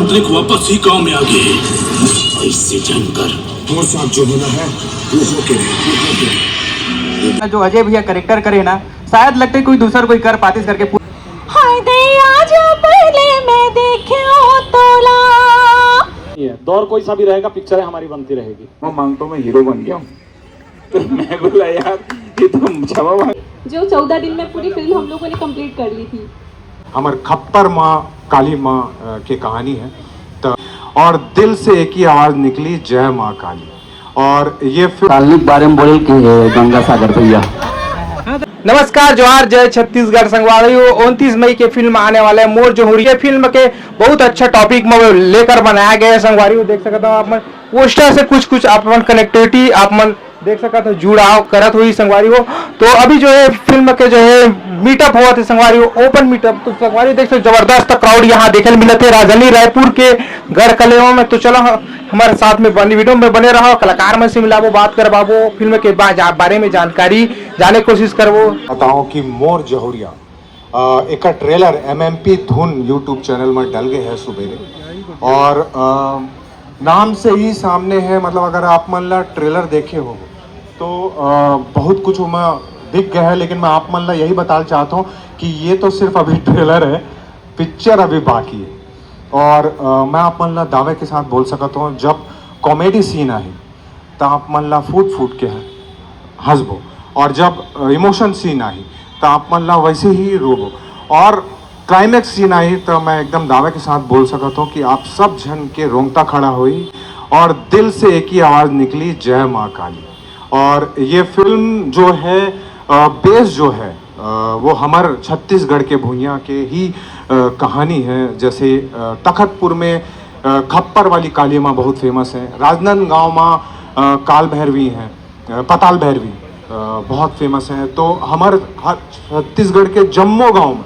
तांत्रिक वापस ही गांव में आ गए हैं। इससे जानकर और साथ जो होना है वो होके रहे। जो अजय भैया करेक्टर करे ना, शायद लगते कोई दूसरा कोई कर पाते करके। हाय दैया जो पहले मैं देखूं तोला। ये दौर कोई सा भी रहेगा, पिक्चरें हमारी बनती रहेगी। मैं मांगता हूं मैं हीरो बन गया हूं। तो मैं बोला यार ये तो क्षमा मांग। जो 14 दिन में पूरी फिल्म हम लोगों ने कंप्लीट कर ली थी। हमार खप्पर माँ काली माँ की कहानी है तो, और दिल से एक ही आवाज निकली, जय माँ काली। और ये फिल्म बारे में बोले कि गंगा सागर भैया। नमस्कार, जोहार, जय छत्तीसगढ़ संगवारी। 29 मई के फिल्म आने वाले है मोर जोहरी। ये फिल्म के बहुत अच्छा टॉपिक में लेकर बनाया गया है संगवारी। देख सकते हो आप मन पोस्टर से कुछ आप मन कनेक्टिविटी आप मन देख सकते हो, जुड़ाव करत हुई संगवारी हो। तो अभी जो है फिल्म के जो है मीटअप हुआ थे संगवारी हो, ओपन मीटअप। तो संगवारी देख सकते जबरदस्त क्राउड यहाँ देखने मिले थे राजधानी रायपुर के गढ़ कलेवा में। तो चलो हमारे साथ में बनी वीडियो में बने रहो, कलाकार में से मिलाबो, बात करवाबो, फिल्म के बारे में जानकारी जाने की कोशिश करबो। बताओ कि मोर जहुरिया एक ट्रेलर MMP धुन यूट्यूब चैनल में डल गए है सुबेरे। और नाम से ही सामने है, मतलब अगर आप मन ला ट्रेलर देखे हो तो बहुत कुछ मैं दिख गया है। लेकिन मैं आप मन ला यही बताना चाहता हूँ कि ये तो सिर्फ अभी ट्रेलर है, पिक्चर अभी बाकी है। और मैं आप मन ला दावे के साथ बोल सकता हूँ, जब कॉमेडी सीन आए तो आप मन ला फूट के हंसबो, और जब इमोशन सीन आई तो आप मन ला वैसे ही रोबो, और क्लाइमैक्स सीन आई तो मैं एकदम दावे के साथ बोल सकता हूँ कि आप सब जन के रोंगटा खड़ा हुई और दिल से एक ही आवाज़ निकली, जय माँ काली। और ये फिल्म जो है बेस जो है वो हमारे छत्तीसगढ़ के भुइयाँ के ही कहानी है। जैसे तखतपुर में खप्पर वाली काली माँ बहुत फेमस है, राजनांदगांव माँ काल भैरवी हैं, पताल भैरवी बहुत फेमस हैं। तो हमारे छत्तीसगढ़ के जम्मू गांव में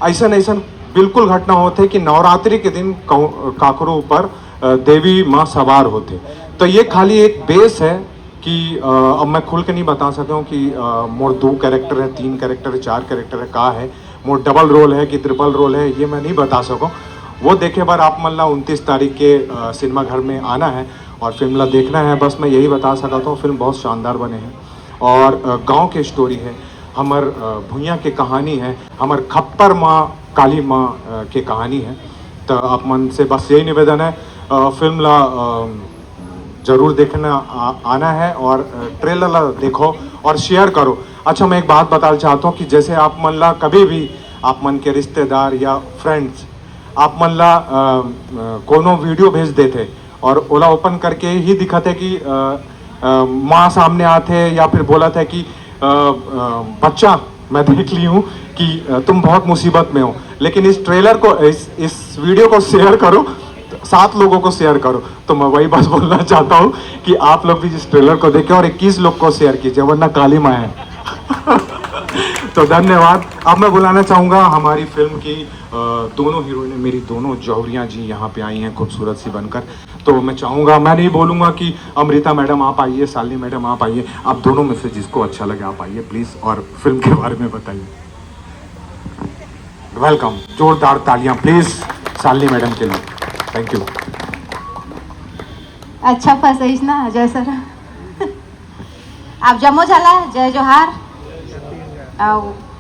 ऐसा बिल्कुल घटना होते कि नवरात्रि के दिन काकरों पर देवी माँ सवार होते। तो ये खाली एक बेस है कि अब मैं खुल के नहीं बता सकता हूँ कि मोर 2 कैरेक्टर है, 3 कैरेक्टर है, 4 कैरेक्टर है, कहाँ है मोर डबल रोल है कि ट्रिपल रोल है, ये मैं नहीं बता सकूँ। वो देखे बार आप मन ला 29 तारीख के सिनेमा घर में आना है और फिल्म ला देखना है। बस मैं यही बता सकता हूँ, फिल्म बहुत शानदार बने हैं और गांव की स्टोरी है, हमार भुइयाँ की कहानी है, हमार खप्पर माँ काली माँ की कहानी है। तो आप मन से बस यही निवेदन है, फिल्म ला जरूर देखना आना है और ट्रेलर ला देखो और शेयर करो। अच्छा, मैं एक बात बताना चाहता हूँ कि जैसे आप मन ला कभी भी आप मन के रिश्तेदार या फ्रेंड्स आप मन ला कोनो वीडियो भेज देते और ओला ओपन करके ही दिखाते कि माँ सामने आते या फिर बोला था कि बच्चा मैं देख ली हूँ कि तुम बहुत मुसीबत में हो, लेकिन इस ट्रेलर को इस वीडियो को शेयर करो, 7 लोगों को शेयर करो। तो मैं वही बात बोलना चाहता हूँ कि आप लोग भी इस ट्रेलर को देखें और 21 लोग को शेयर कीजिए, वरना काली माँ है। तो धन्यवाद। अब मैं बुलाना चाहूँगा हमारी फिल्म की दोनों हीरोइनें, मेरी दोनों जौहरियाँ जी यहाँ पे आई हैं खूबसूरत सी बनकर। तो मैं चाहूँगा, मैं नहीं बोलूँगा कि अमृता मैडम आप आइए, शालिनी मैडम आप आइए, आप दोनों में से जिसको अच्छा लगे आप आइए प्लीज़ और फिल्म के बारे में बताइए। वेलकम, जोरदार तालियां प्लीज़ शालिनी मैडम के लिए। Thank you. अच्छा फसईस ना अजय सर। आप जमो झाला, जय जोहार।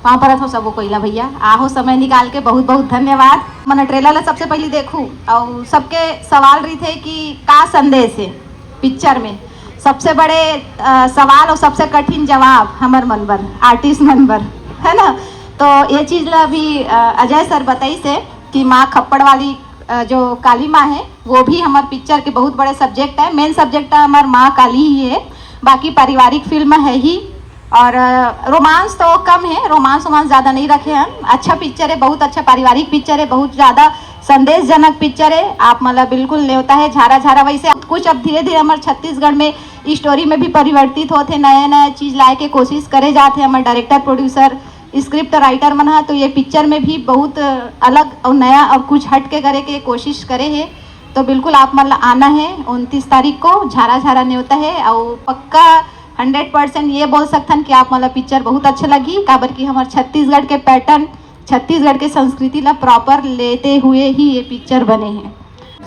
वहाँ परत हो सबो कोइला भैया, आहो समय निकाल के बहुत बहुत धन्यवाद। मैंने ट्रेलर ला सबसे पहले देखूँ और सबके सवाल रही थे कि का संदेश है पिक्चर में। सबसे बड़े सवाल और सबसे कठिन जवाब हमार मनबर आर्टिस्ट मनबर है ना। तो ये चीज़ ला भी अजय सर बताई से कि माँ खप्पड़ वाली जो काली माँ है वो भी हमारे पिक्चर के बहुत बड़े सब्जेक्ट है। मेन सब्जेक्ट हमारे माँ काली ही है, बाकी पारिवारिक फिल्म है ही। और रोमांस तो कम है, रोमांस ज़्यादा नहीं रखे हैं। अच्छा पिक्चर है, बहुत अच्छा पारिवारिक पिक्चर है, बहुत ज़्यादा संदेशजनक पिक्चर है। आप मतलब बिल्कुल न्योता है झारा झारा वैसे कुछ अब धीरे धीरे हमारे छत्तीसगढ़ में स्टोरी में भी परिवर्तित होते, नए नए चीज़ लाए के कोशिश करे जाते हमारे डायरेक्टर प्रोड्यूसर स्क्रिप्ट राइटर मन है। तो ये पिक्चर में भी बहुत अलग और नया और कुछ हट के करे के कोशिश करे है। तो बिल्कुल आप मतलब आना है 29 तारीख को, झारा झारा न्योता है। और पक्का 100% ये बोल सकते हैं कि आप मतलब पिक्चर बहुत अच्छा लगी, काबर कि हमारे छत्तीसगढ़ के पैटर्न, छत्तीसगढ़ के संस्कृति ला प्रॉपर लेते हुए ही ये पिक्चर बने हैं।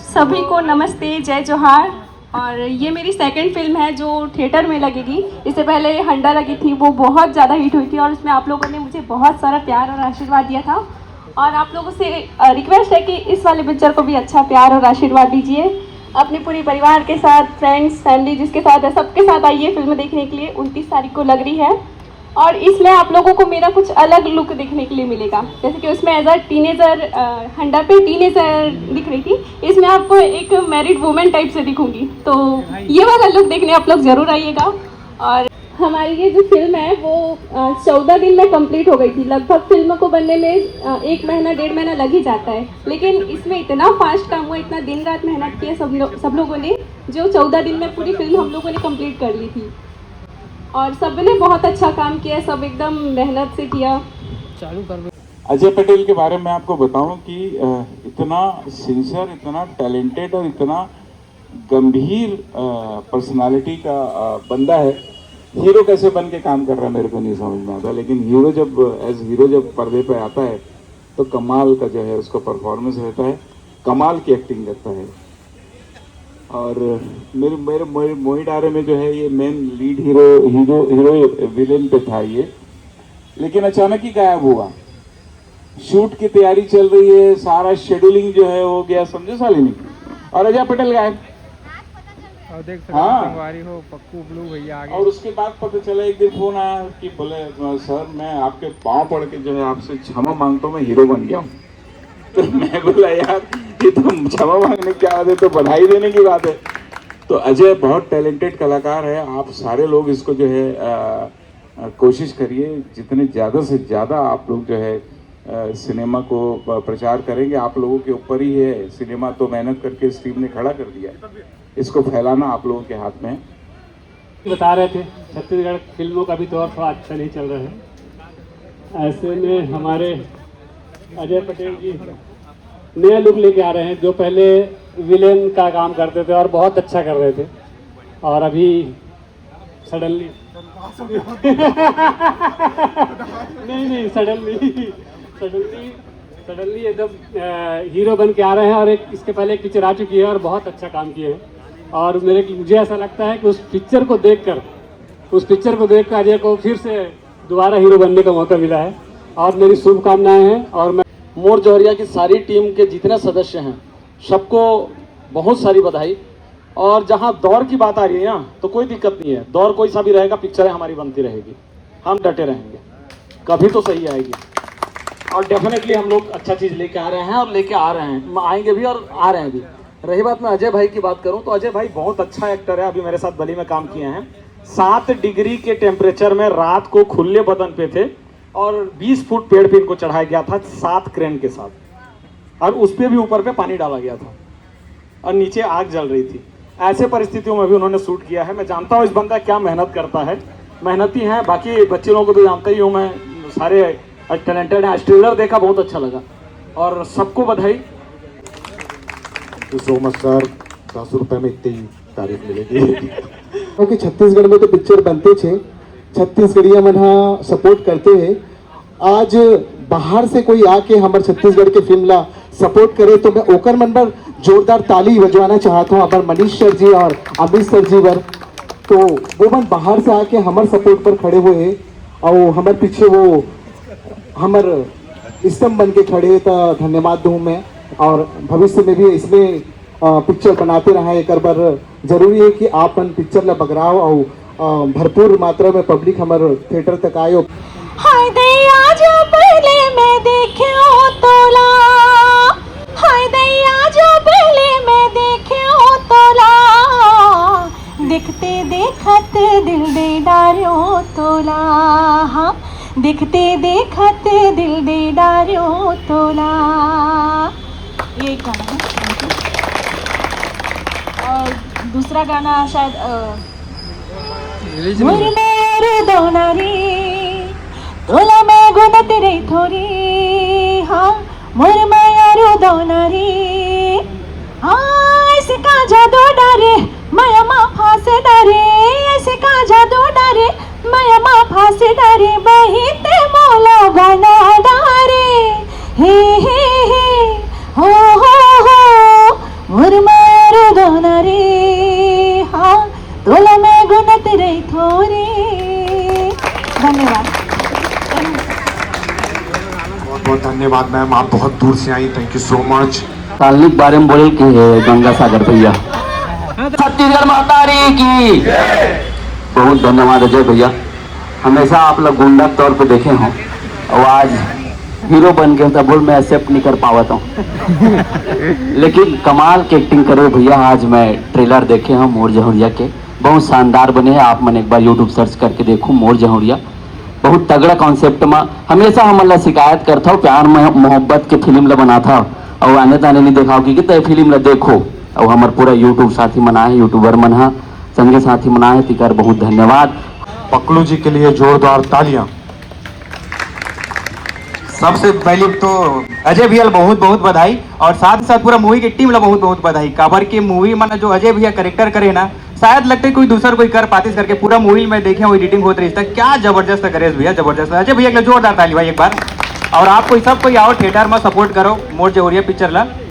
सभी को नमस्ते, जय जोहार। और ये मेरी सेकंड फिल्म है जो थिएटर में लगेगी। इससे पहले हंडा लगी थी, वो बहुत ज़्यादा हिट हुई थी और उसमें आप लोगों ने मुझे बहुत सारा प्यार और आशीर्वाद दिया था। और आप लोगों से रिक्वेस्ट है कि इस वाले पिक्चर को भी अच्छा प्यार और आशीर्वाद दीजिए। अपने पूरे परिवार के साथ, फ्रेंड्स, फैमिली जिसके साथ है, सबके साथ आइए फिल्म देखने के लिए। 29 तारीख को लग रही है और इसमें आप लोगों को मेरा कुछ अलग लुक देखने के लिए मिलेगा। जैसे कि उसमें एज अ टीनेजर, हंडा पे टीनेजर दिख रही थी, इसमें आपको एक मैरिड वुमेन टाइप से दिखूंगी। तो ये वाला लुक देखने आप लोग जरूर आइएगा। और हमारी ये जो फिल्म है वो 14 दिन में कंप्लीट हो गई थी। लगभग फिल्म को बनने में 1 महीना 1.5 महीना लग ही जाता है, लेकिन इसमें इतना फास्ट काम हुआ, इतना दिन रात मेहनत किया सब लोगों ने, जो 14 दिन में पूरी फिल्म हम लोगों ने कंप्लीट कर ली थी। और सबने बहुत अच्छा काम किया, सब एकदम मेहनत से किया। अजय पटेल के बारे में आपको बताऊं कि इतना सिंसियर, इतना टैलेंटेड और इतना गंभीर पर्सनालिटी का बंदा है। हीरो कैसे बन के काम कर रहा है मेरे को नहीं समझ में आता, लेकिन हीरो जब पर्दे पे आता है तो कमाल का जो है उसका परफॉर्मेंस रहता है, कमाल की एक्टिंग करता है। और मेरे मोहित आरे में जो है ये मेन लीड हीरो विलेन पे था ये, लेकिन अचानक ही गायब हुआ। शूट की तैयारी चल रही है, सारा शेड्यूलिंग जो है हो गया, समझो सालिनी, और अजय पटेल गायब। और देख सकते हाँ। संगवारी हो पक्कू ब्लू भैया आगे। और उसके बाद पता चला एक दिन फोन आया कि बोले सर मैं आपके पाँव पड़ के जो है आपसे क्षमा मांगता हूँ, मैं हीरो बन गया हूँ। तो मैं बोला यार ये तो क्षमा मांगने की बात है, तो बधाई देने की बात है। तो अजय बहुत टैलेंटेड कलाकार है। आप सारे लोग इसको जो है कोशिश करिए, जितने ज़्यादा से ज़्यादा आप लोग जो है सिनेमा को प्रचार करेंगे, आप लोगों के ऊपर ही है। सिनेमा तो मेहनत करके इस टीम ने खड़ा कर दिया, इसको फैलाना आप लोगों के हाथ में है। बता रहे थे छत्तीसगढ़ फिल्मों का भी दौर थोड़ा अच्छा नहीं चल रहा है। ऐसे में हमारे अजय पटेल जी नया लुक लेके आ रहे हैं, जो पहले विलेन का काम करते थे और बहुत अच्छा कर रहे थे, और अभी सडनली नहीं सडनली एकदम हीरो बन के आ रहे हैं। और इसके पहले एक पिक्चर आ चुकी है और बहुत अच्छा काम किए हैं। और मुझे ऐसा लगता है कि उस पिक्चर को देखकर अजय को फिर से दोबारा हीरो बनने का मौका मिला है, और मेरी शुभकामनाएं हैं। और मैं मोर जौहरिया की सारी टीम के जितने सदस्य हैं सबको बहुत सारी बधाई। और जहां दौर की बात आ रही है ना, तो कोई दिक्कत नहीं है, दौर कोई सा भी रहेगा, पिक्चरें हमारी बनती रहेगी, हम डटे रहेंगे, कभी तो सही आएगी। और डेफिनेटली हम लोग अच्छा चीज़ लेके आ रहे हैं और लेके आ रहे हैं, आएंगे भी और आ रहे हैं भी। रही बात मैं अजय भाई की बात करूं तो अजय भाई बहुत अच्छा एक्टर है। अभी मेरे साथ बली में काम किए हैं। 7 डिग्री के टेम्परेचर में रात को खुले बदन पे थे और 20 फुट पेड़ पे इनको चढ़ाया गया था 7 क्रेन के साथ, और उस पर भी ऊपर पे पानी डाला गया था और नीचे आग जल रही थी। ऐसे परिस्थितियों में भी उन्होंने शूट किया है। मैं जानता हूँ इस बंदा क्या मेहनत करता है, मेहनती हैं। बाकी बच्चे लोगों को भी जानता ही हूँ मैं, सारे टैलेंटेड हैं। ट्रेलर देखा, बहुत अच्छा लगा और सबको बधाई। सो मच सर, 10 रुपए में इतनी तारीफ मिलेगी। क्योंकि छत्तीसगढ़ में तो पिक्चर बनते थे, छत्तीसगढ़िया मन सपोर्ट करते हैं। आज बाहर से कोई आके हमारे छत्तीसगढ़ के फिल्म ला सपोर्ट करे तो मैं ओकर मन पर जोरदार ताली बजवाना चाहता हूँ। अगर मनीष सर जी और अमित सर जी बर, तो वो मन बाहर से आके हमारे सपोर्ट पर खड़े हुए हैं और हमारे पीछे वो हमारे स्तंभ बन के खड़े, तो धन्यवाद दूँ मैं। और भविष्य में भी इसमें पिक्चर बनाते रहा। एक बार जरूरी है कि आप पिक्चर ला बगराव और भरपूर मात्रा में पब्लिक हमारे थिएटर तक आए। हाय दैया जो पहले मैं देखूं तोला, हाय दैया जो पहले मैं देखूं तोला, देखते देखत दिल दे डारियो तोला, हाँ देखते देखत दिल दे डारियो तोला। ये गाना है। और दूसरा गाना शायद मुरमेर दोनारी तोला मैं गुना तेरे थोरी, हाँ मुरमेर दोनारी, हाँ ऐसे का जादू डारे माया मा फांसे डारे, ऐसे का जादू डारे माया मा फांसे डारे, बहिते मोला गाना डारे, हे हो मोर मारो दोना रे हाँ तोला मैं गुनत रही थोरे। धन्यवाद। बहुत बहुत धन्यवाद मैम, आप बहुत दूर से आई, थैंक यू सो मच। सालनी के बारे में बोले कि गंगा सागर भैया, छत्तीसगढ़ माता री की बहुत धन्यवाद अजय भैया। हमेशा आप लोग गुंडा के तौर पे देखे हों और आज हीरो बन गए तो बोल मैं एक्सेप्ट नहीं कर पाता हूँ लेकिन कमाल के एक्टिंग करे भैया। आज मैं ट्रेलर देखे हैं मोर जहुरिया के, बहुत शानदार बने हैं। आप मैंने एक बार यूट्यूब सर्च करके देखो मोर जहुरिया, बहुत तगड़ा कॉन्सेप्ट में। हमेशा हम शिकायत करता हूँ प्यार में मोहब्बत के फिल्म ला बना था और आने ताने नहीं देखा कि तो फिल्म ला देखो और हमारे पूरा यूट्यूब साथी मना है, यूट्यूबर मन है, संगे साथी मना है, तिकर बहुत धन्यवाद। पकलू जी के लिए जोरदार तालियां। सबसे पहले तो अजय भैया बहुत बहुत बधाई और साथ ही साथ पूरा मूवी की टीम ला बहुत बहुत बधाई। काबर की मूवी में जो अजय भैया करेक्टर करे ना, शायद लगते कोई दूसरा कोई कर पाते करके पूरा मूवी में देखे वो एडिटिंग होती रही था। क्या जबरदस्त करे भैया, जबरदस्त। अजय भैया के लिए जोरदार ताली भाई एक बार। और आप कोई सब कोई आओ थिएटर में सपोर्ट करो मोर जहुरिया पिक्चर ला।